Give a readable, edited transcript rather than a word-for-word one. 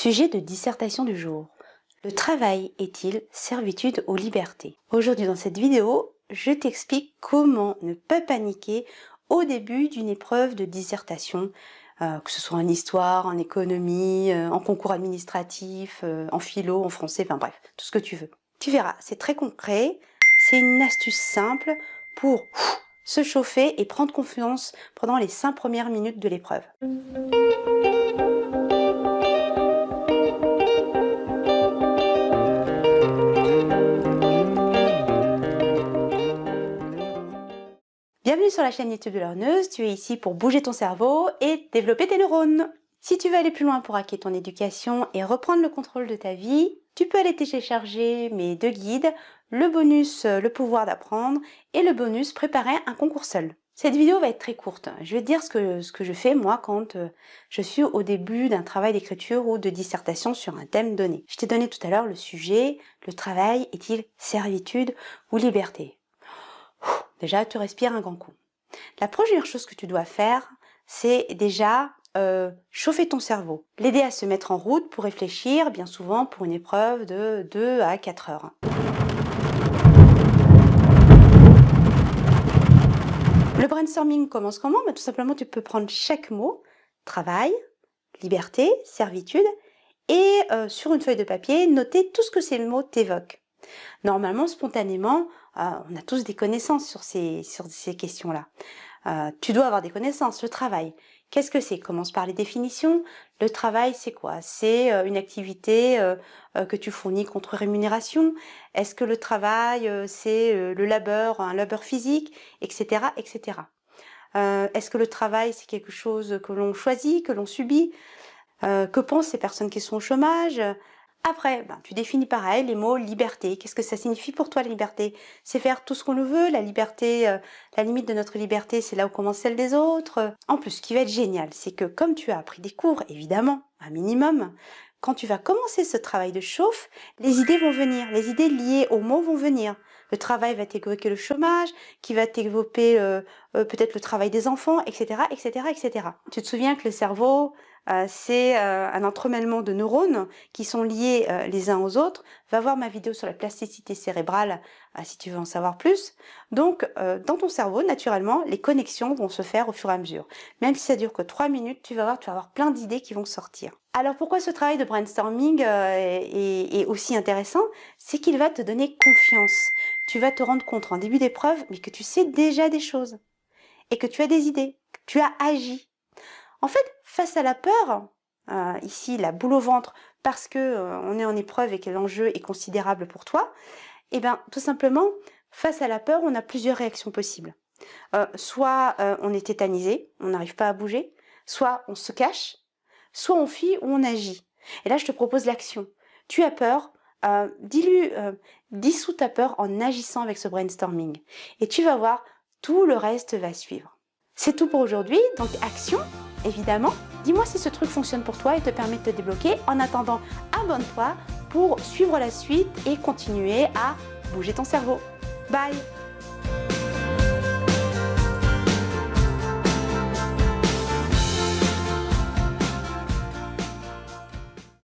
Sujet de dissertation du jour. Le travail est-il servitude aux libertés? Aujourd'hui dans cette vidéo, je t'explique comment ne pas paniquer au début d'une épreuve de dissertation, que ce soit en histoire, en économie, en concours administratif, en philo, en français, enfin bref, tout ce que tu veux. Tu verras, c'est très concret, c'est une astuce simple pour se chauffer et prendre confiance pendant les 5 premières minutes de l'épreuve. Bienvenue sur la chaîne YouTube de Learneuse, tu es ici pour bouger ton cerveau et développer tes neurones. Si tu veux aller plus loin pour hacker ton éducation et reprendre le contrôle de ta vie, tu peux aller télécharger mes 2 guides, le bonus Le pouvoir d'apprendre et le bonus Préparer un concours seul. Cette vidéo va être très courte, je vais te dire ce que je fais moi quand je suis au début d'un travail d'écriture ou de dissertation sur un thème donné. Je t'ai donné tout à l'heure le sujet, le travail est-il servitude ou liberté? Déjà, tu respires un grand coup. La première chose que tu dois faire, c'est déjà chauffer ton cerveau. L'aider à se mettre en route pour réfléchir, bien souvent pour une épreuve de 2 à 4 heures. Le brainstorming commence comment? Tout simplement, tu peux prendre chaque mot, travail, liberté, servitude, et sur une feuille de papier, noter tout ce que ces mots t'évoquent. Normalement, spontanément, on a tous des connaissances sur ces questions-là. Tu dois avoir des connaissances. Le travail, qu'est-ce que c'est? Commence par les définitions. Le travail, c'est quoi? C'est une activité que tu fournis contre rémunération. Est-ce que le travail, c'est le labeur, un labeur physique, etc., etc. Est-ce que le travail, c'est quelque chose que l'on choisit, que l'on subit? Que pensent ces personnes qui sont au chômage? Après, tu définis pareil les mots liberté. Qu'est-ce que ça signifie pour toi la liberté? C'est faire tout ce qu'on veut. La liberté, la limite de notre liberté, c'est là où commence celle des autres. En plus, ce qui va être génial, c'est que comme tu as appris des cours, évidemment, un minimum, quand tu vas commencer ce travail de chauffe, les idées vont venir. Les idées liées aux mots vont venir. Le travail va t'évoquer le chômage, qui va t'évoquer peut-être le travail des enfants, etc., etc., etc. Tu te souviens que le cerveau, c'est un entremêlement de neurones qui sont liés les uns aux autres. Va voir ma vidéo sur la plasticité cérébrale si tu veux en savoir plus. Donc, dans ton cerveau, naturellement, les connexions vont se faire au fur et à mesure. Même si ça dure que 3 minutes, tu vas avoir plein d'idées qui vont sortir. Alors, pourquoi ce travail de brainstorming est aussi intéressant? C'est qu'il va te donner confiance. Tu vas te rendre compte en début d'épreuve, mais que tu sais déjà des choses. Et que tu as des idées, que tu as agi. En fait, face à la peur, ici la boule au ventre, parce que on est en épreuve et que l'enjeu est considérable pour toi, et bien tout simplement, face à la peur, on a plusieurs réactions possibles. Soit on est tétanisé, on n'arrive pas à bouger, soit on se cache, soit on fuit ou on agit. Et là, je te propose l'action. Tu as peur, dissous ta peur en agissant avec ce brainstorming. Et tu vas voir, tout le reste va suivre. C'est tout pour aujourd'hui, donc action, évidemment. Dis-moi si ce truc fonctionne pour toi et te permet de te débloquer. En attendant, abonne-toi pour suivre la suite et continuer à bouger ton cerveau. Bye!